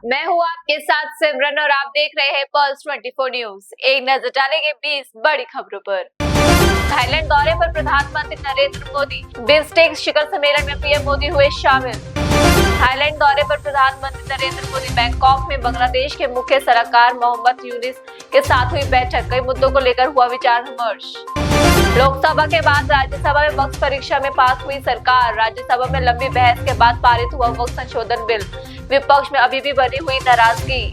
मैं हूँ आपके साथ सिमरन और आप देख रहे हैं पल्स 24 न्यूज। एक नजर डालेंगे 20 बड़ी खबरों पर। थाईलैंड दौरे पर प्रधानमंत्री नरेंद्र मोदी। बिम्स्टेक शिखर सम्मेलन में पीएम मोदी हुए शामिल। थाईलैंड दौरे पर प्रधानमंत्री नरेंद्र मोदी बैंकॉक में बांग्लादेश के मुख्य सलाहकार मोहम्मद यूनिस के साथ हुई बैठक। कई मुद्दों को लेकर हुआ विचार विमर्श। लोकसभा के बाद राज्यसभा में वक्फ परीक्षा में पास हुई सरकार। राज्यसभा में लंबी बहस के बाद पारित हुआ वक्फ संशोधन बिल। विपक्ष में अभी भी बनी हुई नाराजगी।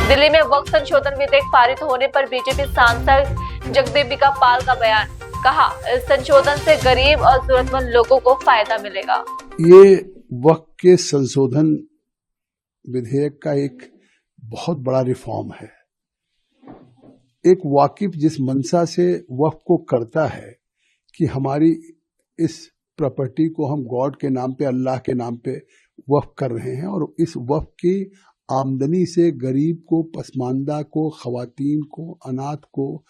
दिल्ली में वक्फ संशोधन विधेयक पारित होने पर बीजेपी सांसद जगदीपिका पाल का बयान। कहा, इस संशोधन से गरीब और जरूरतमंद लोगों को फायदा मिलेगा। ये वक्फ के संशोधन विधेयक का एक बहुत बड़ा रिफॉर्म है। एक वाकिफ जिस मंशा से वक्फ को करता है कि हमारी इस प्रॉपर्टी को हम गॉड के नाम पे, अल्लाह के नाम पे वक्फ कर रहे हैं और इस वक्फ की आमदनी से गरीब को, पसमानदा को, खवातीन को, अनाथ को,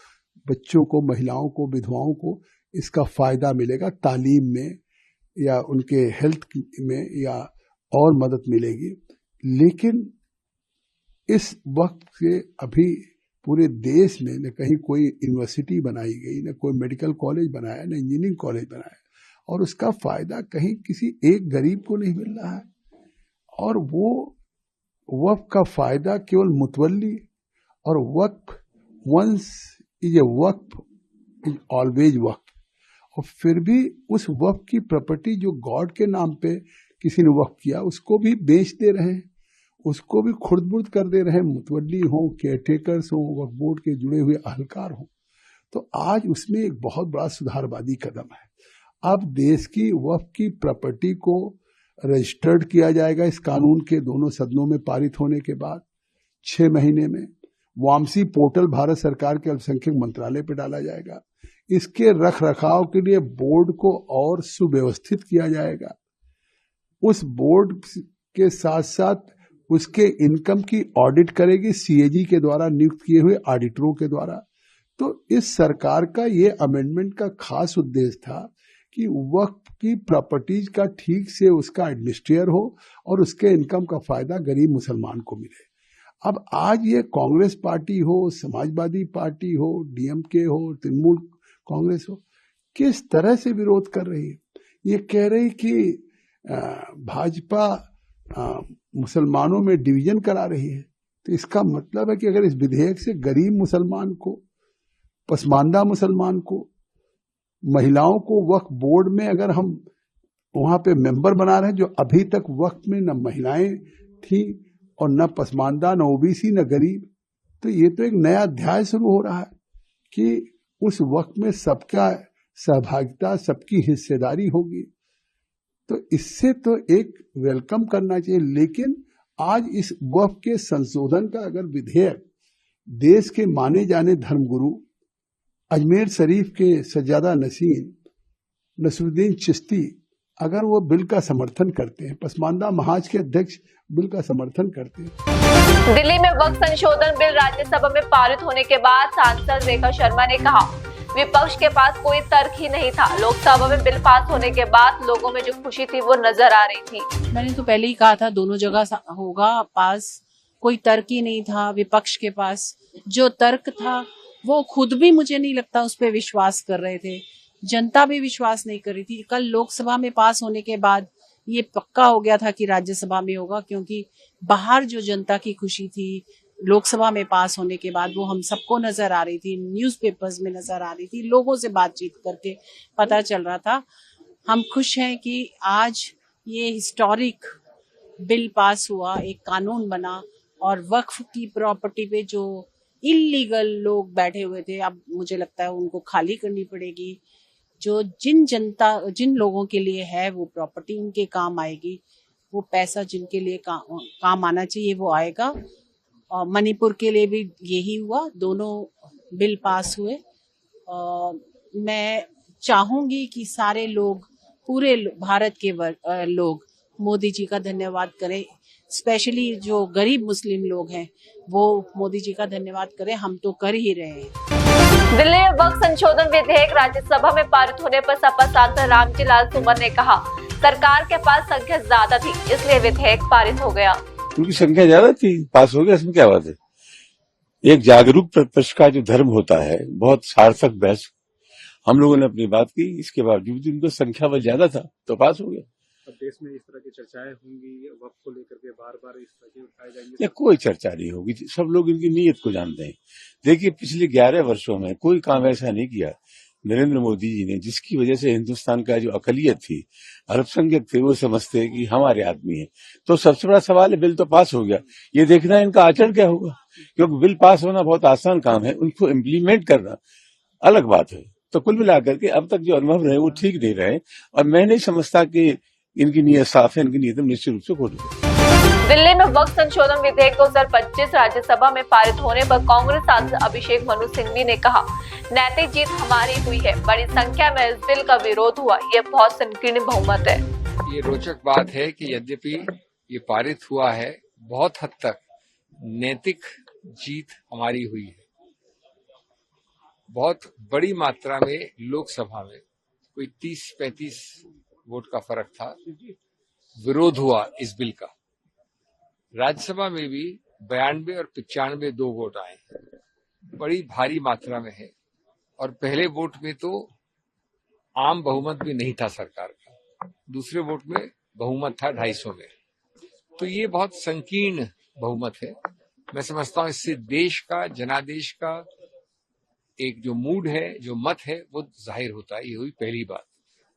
बच्चों को, महिलाओं को, विधवाओं को इसका फायदा मिलेगा। तालीम में या उनके हेल्थ में या और मदद मिलेगी। लेकिन इस वक्त से अभी पूरे देश में न कहीं कोई यूनिवर्सिटी बनाई गई, न कोई मेडिकल कॉलेज बनाया, न इंजीनियरिंग कॉलेज बनाया और उसका फायदा कहीं किसी एक गरीब को नहीं मिल रहा है। और वो वक्फ का फायदा केवल मुतवल्ली, और waqf once is a waqf is always waqf. और फिर भी उस वक्फ की प्रॉपर्टी जो गॉड के नाम पे किसी ने वक्फ किया उसको भी बेच दे रहे हैं, उसको भी खुर्द-बुर्द कर दे रहे हैं। मुतवल्ली हो, केयरटेकर्स हो, वक्फ बोर्ड के जुड़े हुए अहलकार हो। तो आज उसमें एक बहुत बड़ा सुधारवादी कदम है। अब देश की वक्फ की प्रॉपर्टी को रजिस्टर्ड किया जाएगा। इस कानून के दोनों सदनों में पारित होने के बाद 6 महीने में वामसी पोर्टल भारत सरकार के अल्पसंख्यक मंत्रालय पर डाला जाएगा। इसके रख रखाव के लिए बोर्ड को और सुव्यवस्थित किया जाएगा। उस बोर्ड के साथ साथ उसके इनकम की ऑडिट करेगी सीएजी के द्वारा नियुक्त किए हुए ऑडिटरों के द्वारा। तो इस सरकार का ये अमेंडमेंट का खास उद्देश्य था कि वक्फ की प्रॉपर्टीज का ठीक से उसका एडमिनिस्ट्रेटर हो और उसके इनकम का फायदा गरीब मुसलमान को मिले। अब आज ये कांग्रेस पार्टी हो, समाजवादी पार्टी हो, डीएमके हो, तृणमूल कांग्रेस हो, किस तरह से विरोध कर रही है। ये कह रही कि भाजपा मुसलमानों में डिवीजन करा रही है। तो इसका मतलब है कि अगर इस विधेयक से गरीब मुसलमान को, पसमानदा मुसलमान को, महिलाओं को वक्फ बोर्ड में अगर हम वहां पे मेंबर बना रहे हैं, जो अभी तक वक्फ में न महिलाएं थी और न पसमानदा, न ओबीसी, न गरीब, तो ये तो एक नया अध्याय शुरू हो रहा है कि उस वक्फ में सबका सहभागिता, सबकी हिस्सेदारी होगी। तो इससे तो एक वेलकम करना चाहिए। लेकिन आज इस वक्फ के संशोधन का अगर विधेयक देश के माने जाने धर्मगुरु अजमेर शरीफ के सज्जादा नसीन नसरुद्दीन चिश्ती अगर वो बिल का समर्थन करते हैं, पसमानदा महाज के अध्यक्ष बिल का समर्थन करते हैं। दिल्ली में वक्फ संशोधन बिल राज्यसभा में पारित होने के बाद सांसद रेखा शर्मा ने कहा, विपक्ष के पास कोई तर्क ही नहीं था। लोकसभा में बिल पास होने के बाद लोगों में जो खुशी थी वो नजर आ रही थी। मैंने तो पहले ही कहा था दोनों जगह होगा पास, कोई तर्क ही नहीं था विपक्ष के पास। जो तर्क था वो खुद भी मुझे नहीं लगता उस पर विश्वास कर रहे थे, जनता भी विश्वास नहीं कर रही थी। कल लोकसभा में पास होने के बाद ये पक्का हो गया था कि राज्यसभा में होगा, क्योंकि बाहर जो जनता की खुशी थी लोकसभा में पास होने के बाद वो हम सबको नजर आ रही थी, न्यूज़पेपर्स में नजर आ रही थी, लोगों से बातचीत करके पता चल रहा था। हम खुश हैं कि आज ये हिस्टोरिक बिल पास हुआ, एक कानून बना और वक्फ की प्रॉपर्टी पे जो इल्लीगल लोग बैठे हुए थे अब मुझे लगता है उनको खाली करनी पड़ेगी। जो जिन लोगों के लिए है वो प्रॉपर्टी उनके काम आएगी, वो पैसा जिनके लिए काम आना चाहिए वो आएगा। और मणिपुर के लिए भी यही हुआ, दोनों बिल पास हुए। मैं चाहूंगी कि सारे लोग, पूरे भारत के लोग मोदी जी का धन्यवाद करें। स्पेशली जो गरीब मुस्लिम लोग हैं वो मोदी जी का धन्यवाद करें, हम तो कर ही रहे हैं। दिल्ली में वक्फ संशोधन विधेयक राज्यसभा में पारित होने पर सपा सांसद रामजी लाल सुमन ने कहा, सरकार के पास संख्या ज्यादा थी इसलिए विधेयक पारित हो गया। उनकी संख्या ज्यादा थी, पास हो गया, इसमें क्या बात है। एक जागरूक प्रतिपक्ष का जो धर्म होता है, बहुत सार्थक बहस हम लोगों ने अपनी बात की, इसके बावजूद भी उनको संख्या बल ज्यादा था तो पास हो गया। अब देश में इस तरह की चर्चाएं होंगी, वक्त को लेकर के बार बार इस तरह के उठाए जाएंगे। ये कोई चर्चा नहीं होगी, सब लोग इनकी नीयत को जानते हैं। देखिए, पिछले 11 वर्षों में कोई काम ऐसा नहीं किया नरेंद्र मोदी जी ने जिसकी वजह से हिंदुस्तान का जो अकलियत थी, अल्पसंख्यक थे, वो समझते हैं कि हमारे आदमी है। तो सबसे बड़ा सवाल है, बिल तो पास हो गया, ये देखना है इनका आचरण क्या होगा, क्योंकि बिल पास होना बहुत आसान काम है, उनको इम्प्लीमेंट करना अलग बात है। तो कुल मिलाकर के अब तक जो अनुभव रहे वो ठीक नहीं रहे, और मैं नहीं समझता कि इनकी नीयत साफ है, इनकी नीयत निश्चित रूप से खोटी है। दिल्ली में वक्फ संशोधन विधेयक 2025 राज्यसभा में पारित होने पर कांग्रेस सांसद अभिषेक मनु सिंघवी ने कहा, नैतिक जीत हमारी हुई है, बड़ी संख्या में इस बिल का विरोध हुआ, ये बहुत संकीर्ण बहुमत है। ये रोचक बात है कि यद्यपि ये पारित हुआ है, बहुत हद तक नैतिक जीत हमारी हुई है। बहुत बड़ी मात्रा में लोकसभा में कोई 30-35 वोट का फर्क था, विरोध हुआ इस बिल का। राज्यसभा में भी 92 और 95 2 वोट आए, बड़ी भारी मात्रा में है। और पहले वोट में तो आम बहुमत भी नहीं था सरकार का, दूसरे वोट में बहुमत था 250 में। तो ये बहुत संकीर्ण बहुमत है। मैं समझता हूं इससे देश का, जनादेश का एक जो मूड है, जो मत है, वो जाहिर होता है। ये हुई पहली बात।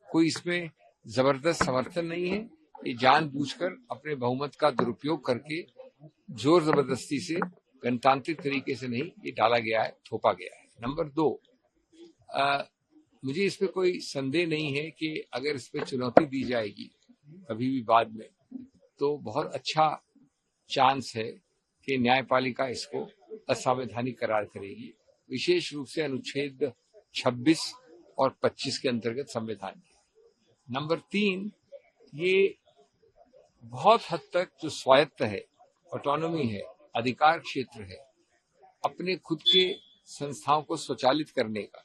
कोई इसमें जबरदस्त समर्थन नहीं है, ये जानबूझकर अपने बहुमत का दुरुपयोग करके जोर जबरदस्ती से, गणतांत्रिक तरीके से नहीं, ये डाला गया है, थोपा गया है। नंबर 2, मुझे इस पे कोई संदेह नहीं है कि अगर इस पे चुनौती दी जाएगी कभी भी बाद में, तो बहुत अच्छा चांस है कि न्यायपालिका इसको असंवैधानिक करार करेगी, विशेष रूप से अनुच्छेद 26 और 25 के अंतर्गत संविधान के। नंबर 3, ये बहुत हद तक जो स्वायत्त है, ऑटोनॉमी है, अधिकार क्षेत्र है, अपने खुद के संस्थाओं को स्वचालित करने का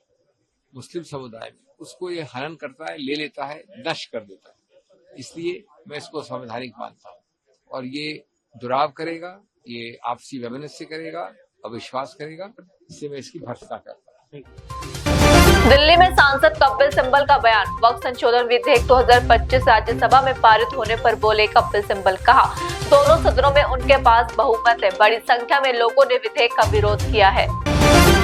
मुस्लिम समुदाय में, उसको ये हनन करता है, ले लेता है, नष्ट कर देता है। इसलिए मैं इसको संवैधानिक मानता हूँ, और ये दुराव करेगा, ये आपसी वैमनस्य करेगा, अविश्वास करेगा, इससे मैं इसकी भर्त्सना करता हूँ। दिल्ली में सांसद कपिल सिब्बल का बयान, वक्फ संशोधन विधेयक 2025 राज्यसभा में पारित होने पर बोले कपिल सिब्बल, कहा दोनों सदनों में उनके पास बहुमत है, बड़ी संख्या में लोगों ने विधेयक का विरोध किया है।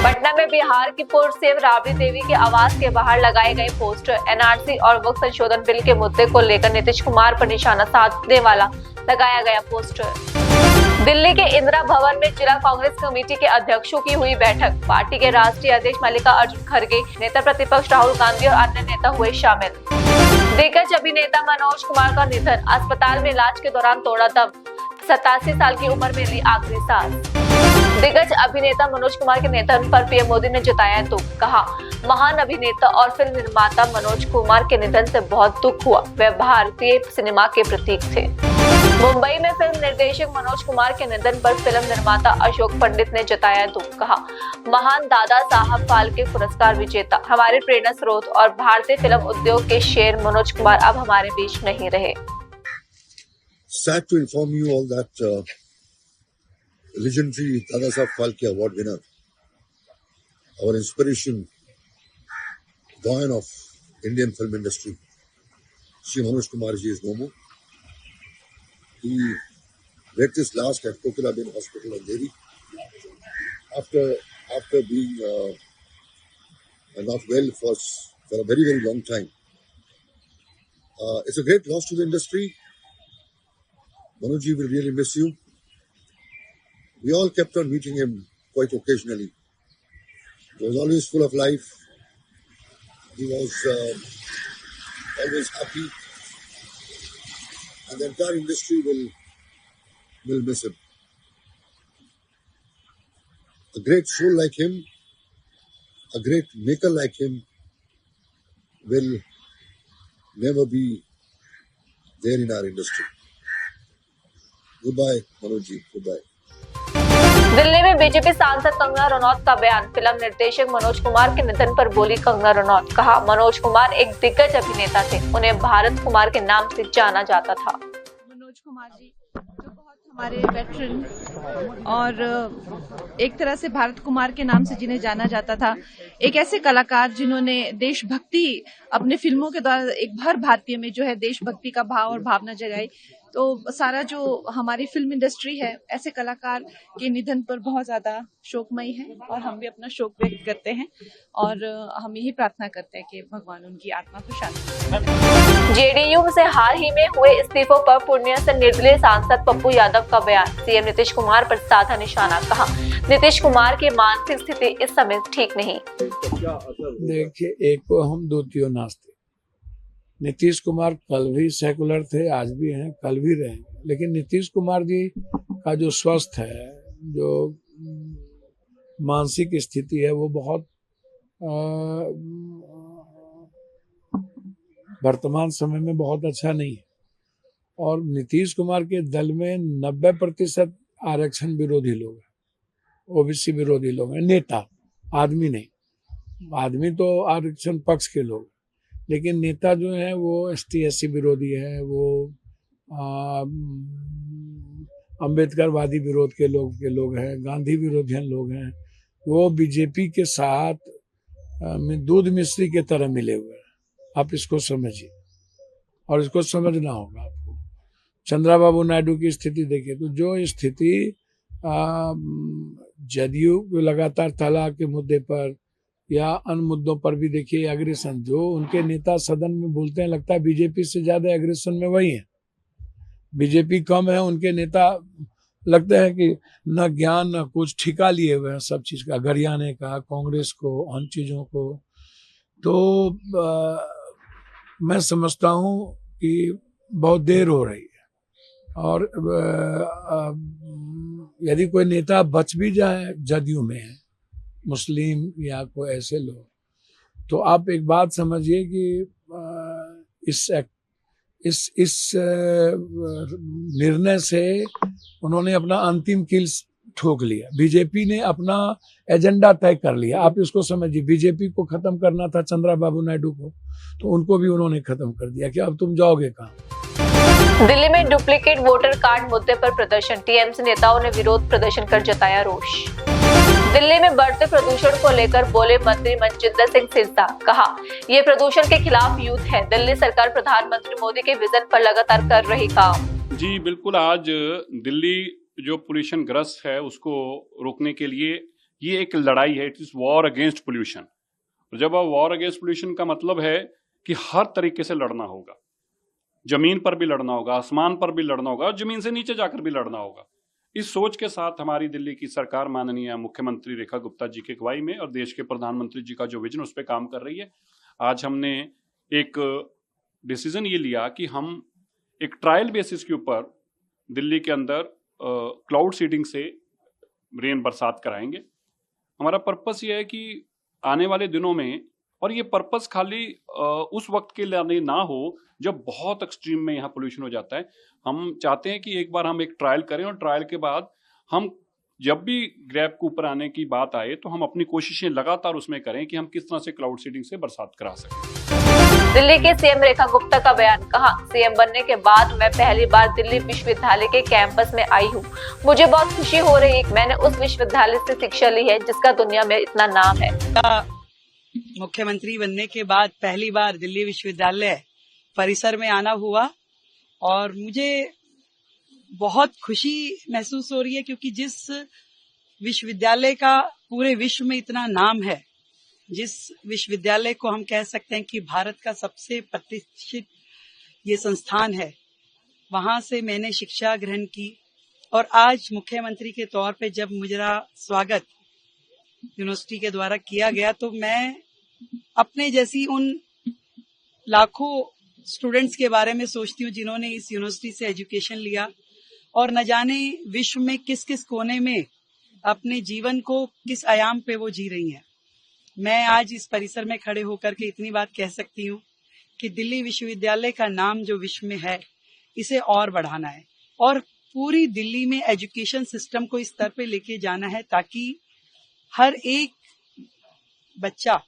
पटना में बिहार की पूर्व सीएम राबड़ी देवी के आवास के बाहर लगाए गए पोस्टर, एनआरसी और वक्फ संशोधन बिल के मुद्दे को लेकर नीतीश कुमार पर निशाना साधने वाला लगाया गया पोस्टर। दिल्ली के इंदिरा भवन में जिला कांग्रेस कमेटी के अध्यक्षों की हुई बैठक, पार्टी के राष्ट्रीय अध्यक्ष मल्लिकार्जुन खड़गे, नेता प्रतिपक्ष राहुल गांधी और अन्य नेता हुए शामिल। दिग्गज अभिनेता मनोज कुमार का निधन, अस्पताल में इलाज के दौरान तोड़ा दम, 87 साल की उम्र में ली आखिरी सांस। दिग्गज अभिनेता मनोज कुमार के निधन पर पीएम मोदी ने जताया दुख, कहा महान अभिनेता और फिल्म निर्माता मनोज कुमार के निधन से बहुत दुख हुआ, वे भारतीय सिनेमा के प्रतीक थे। मुंबई में फिल्म निर्देशक मनोज कुमार के निधन पर फिल्म निर्माता अशोक पंडित ने जताया दुख, कहा महान दादा साहब फाल्के पुरस्कार विजेता, हमारे प्रेरणा स्रोत और भारतीय फिल्म उद्योग के शेर मनोज कुमार अब हमारे बीच नहीं रहे। Sad to inform you all that legendary Dada Saheb Phalke Award winner, our inspiration, doyen of Indian film industry, Shri Manoj Kumar ji is no more. He breathed his last at Kokila Bin Hospital in Delhi after being not well for a very, very long time. It's a great loss to the industry. Manoj ji will really miss you. We all kept on meeting him quite occasionally. He was always full of life. He was always happy. And the entire industry will miss him. A great soul like him, a great maker like him will never be there in our industry. Goodbye, Manoj ji. Goodbye. Delhi में BJP सांसद कंगना रनौत का बयान, film निर्देशक मनोज कुमार के निधन पर बोली कंगना रनौत, कहा मनोज कुमार एक दिग्गज अभिनेता थे, उन्हें भारत कुमार के नाम से जाना जाता था। मनोज कुमार जी जो बहुत हमारे वेटरन और एक तरह से भारत कुमार के नाम से जिन्हें जाना जाता था, एक ऐसे कलाकार जिन्होंने देशभक्ति अपने फिल्मों के द्वारा एक हर भारतीय में जो है देशभक्ति का भाव और भावना जगाई। तो सारा जो हमारी फिल्म इंडस्ट्री है ऐसे कलाकार के निधन पर बहुत ज्यादा शोकमयी है और हम भी अपना शोक व्यक्त करते हैं और हम यही प्रार्थना करते हैं कि भगवान उनकी आत्मा को शांति दें। जेडीयू से हाल ही में हुए इस्तीफों पर पूर्णिया से निर्दलीय सांसद पप्पू यादव का बयान, सीएम नीतीश कुमार पर साधा निशाना। कहा, नीतीश कुमार की मानसिक स्थिति इस समय ठीक नहीं। देखिए, एक को हम द्वितीय नास्ते। नीतीश कुमार कल भी सेकुलर थे, आज भी हैं, कल भी रहेंगे, लेकिन नीतीश कुमार जी का जो स्वस्थ है, जो मानसिक स्थिति है, वो बहुत वर्तमान समय में बहुत अच्छा नहीं है। और नीतीश कुमार के दल में 90% आरक्षण विरोधी लोग हैं, ओबीसी विरोधी लोग हैं, नेता, आदमी नहीं। आदमी तो आरक्षण पक्ष के लोग, लेकिन नेता जो है वो ST/SC विरोधी है, वो अम्बेडकरवादी विरोध के लोग हैं, गांधी विरोधियन लोग हैं। वो बीजेपी के साथ दूध मिश्री के तरह मिले हुए हैं। आप इसको समझिए और इसको समझना होगा आपको। चंद्रबाबू नायडू की स्थिति देखिए, तो जो स्थिति जदयू लगातार तलाक के मुद्दे पर या अन्य मुद्दों पर भी देखिए एग्रेशन, जो उनके नेता सदन में बोलते हैं, लगता है बीजेपी से ज्यादा एग्रेशन में वही है। बीजेपी कम है, उनके नेता लगते हैं कि न ज्ञान न कुछ, ठिका लिए हुए हैं सब चीज का, गरियाने का, कांग्रेस को, अन्य चीजों को। तो मैं समझता हूँ कि बहुत देर हो रही है और यदि कोई नेता बच भी जाए जदयू में, मुस्लिम या कोई ऐसे लोग, तो आप एक बात समझिए कि इस निर्णय से उन्होंने अपना अंतिम कील ठोक लिया। बीजेपी ने अपना एजेंडा तय कर लिया। आप इसको समझिए, बीजेपी को खत्म करना था चंद्रबाबू नायडू को, तो उनको भी उन्होंने खत्म कर दिया कि अब तुम जाओगे कहाँ। दिल्ली में डुप्लीकेट वोटर कार्ड मुद्दे पर प्रदर्शन, टीएमसी नेताओं ने विरोध प्रदर्शन कर जताया रोष। दिल्ली में बढ़ते प्रदूषण को लेकर बोले मंत्री मनजिंदर सिंह सिरसा। कहा, ये प्रदूषण के खिलाफ युद्ध है। दिल्ली सरकार प्रधानमंत्री मोदी के विजन पर लगातार कर रही काम। जी बिल्कुल, आज दिल्ली जो पोल्यूशन ग्रस्त है उसको रोकने के लिए ये एक लड़ाई है। It is war against pollution. जब वॉर अगेंस्ट पोल्यूशन का मतलब है कि हर तरीके से लड़ना होगा, जमीन पर भी लड़ना होगा, आसमान पर भी लड़ना होगा और जमीन से नीचे जाकर भी लड़ना होगा। इस सोच के साथ हमारी दिल्ली की सरकार माननीय मुख्यमंत्री रेखा गुप्ता जी की अगुवाई में और देश के प्रधानमंत्री जी का जो विजन उस पर काम कर रही है। आज हमने एक डिसीजन ये लिया कि हम एक ट्रायल बेसिस के ऊपर दिल्ली के अंदर क्लाउड सीडिंग से रेन बरसात कराएंगे। हमारा पर्पस ये है कि आने वाले दिनों में, और ये पर्पस खाली उस वक्त के लिए ना हो जब बहुत एक्सट्रीम में यहाँ पोल्यूशन हो जाता है। हम चाहते हैं कि एक बार हम एक ट्रायल करें और ट्रायल के बाद हम जब भी ग्रैब के ऊपर आने की बात आए तो हम अपनी कोशिशें लगातार उसमें करें कि हम किस तरह से क्लाउड सीडिंग से बरसात करा सकें। दिल्ली के सीएम रेखा गुप्ता का बयान। कहा, सीएम बनने के बाद मैं पहली बार दिल्ली विश्वविद्यालय के कैंपस में आई हूँ। मुझे बहुत खुशी हो रही है। मैंने उस विश्वविद्यालय से शिक्षा ली है जिसका दुनिया में इतना नाम है। मुख्यमंत्री बनने के बाद पहली बार दिल्ली विश्वविद्यालय परिसर में आना हुआ और मुझे बहुत खुशी महसूस हो रही है, क्योंकि जिस विश्वविद्यालय का पूरे विश्व में इतना नाम है, जिस विश्वविद्यालय को हम कह सकते हैं कि भारत का सबसे प्रतिष्ठित ये संस्थान है, वहां से मैंने शिक्षा ग्रहण की। और आज मुख्यमंत्री के तौर पे जब मेरा स्वागत यूनिवर्सिटी के द्वारा किया गया, तो मैं अपने जैसी उन लाखों स्टूडेंट्स के बारे में सोचती हूँ जिन्होंने इस यूनिवर्सिटी से एजुकेशन लिया और न जाने विश्व में किस किस कोने में अपने जीवन को किस आयाम पे वो जी रही हैं। मैं आज इस परिसर में खड़े होकर के इतनी बात कह सकती हूँ कि दिल्ली विश्वविद्यालय का नाम जो विश्व में है, इसे और बढ़ाना है और पूरी दिल्ली में एजुकेशन सिस्टम को इस स्तर पे लेके जाना है ताकि हर एक बच्चा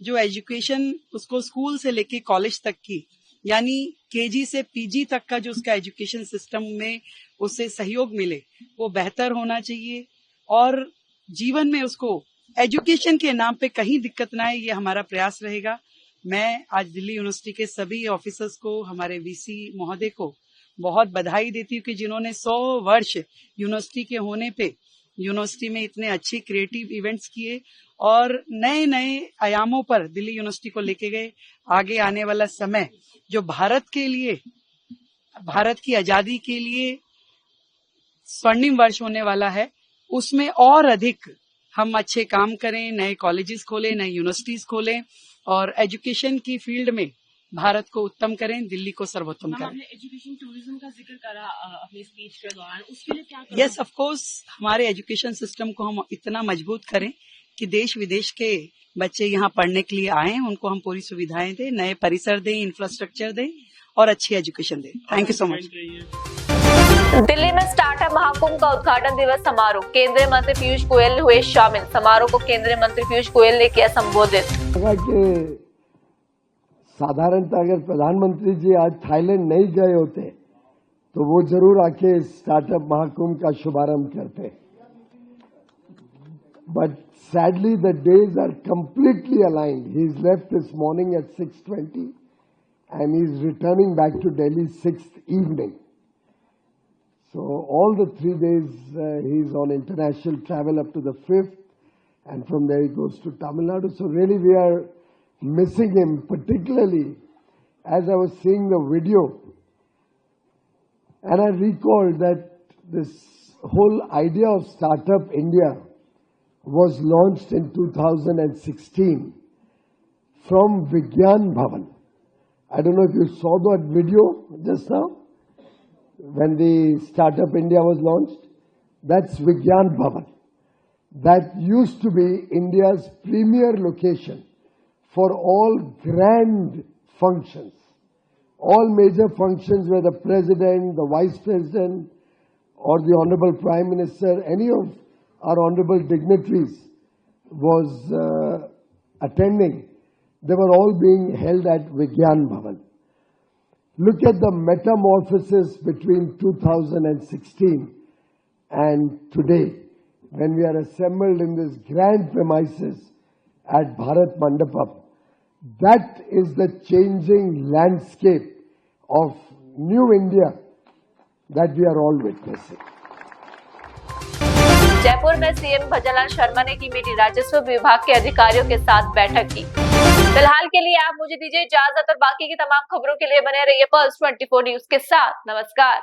जो एजुकेशन उसको स्कूल से लेके कॉलेज तक की यानी केजी से पीजी तक का जो उसका एजुकेशन सिस्टम में उसे सहयोग मिले वो बेहतर होना चाहिए, और जीवन में उसको एजुकेशन के नाम पे कहीं दिक्कत ना आए, ये हमारा प्रयास रहेगा। मैं आज दिल्ली यूनिवर्सिटी के सभी ऑफिसर्स को, हमारे वीसी महोदय को बहुत बधाई देती हूँ कि जिन्होंने 100 वर्ष यूनिवर्सिटी के होने पे यूनिवर्सिटी में इतने अच्छे क्रिएटिव इवेंट्स किए और नए नए आयामों पर दिल्ली यूनिवर्सिटी को लेके गए। आगे आने वाला समय जो भारत के लिए, भारत की आजादी के लिए स्वर्णिम वर्ष होने वाला है, उसमें और अधिक हम अच्छे काम करें, नए कॉलेजेस खोलें, नई यूनिवर्सिटीज खोलें और एजुकेशन की फील्ड में भारत को उत्तम करें, दिल्ली को सर्वोत्तम करें। आपने एजुकेशन टूरिज्म का जिक्र करा अपनी स्पीच के दौरान, उसके लिए क्या करें? यस, ऑफ कोर्स हमारे एजुकेशन सिस्टम को हम इतना मजबूत करें कि देश विदेश के बच्चे यहाँ पढ़ने के लिए आए, उनको हम पूरी सुविधाएं दें, नए परिसर दें, इंफ्रास्ट्रक्चर दें और अच्छी एजुकेशन दें। Thank you so much. Delhi में स्टार्टअप महाकुंभ का उद्घाटन दिवस समारोह, केंद्रीय मंत्री पीयूष गोयल हुए शामिल। समारोह को केंद्रीय मंत्री पीयूष गोयल ने किया संबोधित। साधारणतः अगर प्रधानमंत्री जी आज थाईलैंड नहीं गए होते तो वो जरूर आके स्टार्टअप महाकुंभ का शुभारंभ करते, but sadly the days are completely aligned. He's left this morning at 6:20 and he's returning back to Delhi 6th evening. So all the 3 days he's on international travel up to the 5th, and from there he goes to Tamil Nadu. So really we are missing him, particularly as I was seeing the video and I recalled that this whole idea of Startup India was launched in 2016 from Vigyan Bhavan. I don't know if you saw that video just now when the Startup India was launched. That's Vigyan Bhavan. That used to be India's premier location for all grand functions, all major functions where the president, the vice president, or the honorable prime minister, any of our honorable dignitaries was attending. They were all being held at Vigyan Bhavan. Look at the metamorphosis between 2016 and today, when we are assembled in this grand premises at Bharat Mandapam. That is the changing landscape of new India that we are all witnessing. Jaipur में CM Bhajanlal Sharma ने की meeting, राजस्व विभाग के अधिकारियों के साथ बैठक की। फिलहाल के लिए आप मुझे दीजिए इजाजत और बाकी की तमाम खबरों के लिए बने रहिए पल्स 24 न्यूज के साथ। नमस्कार।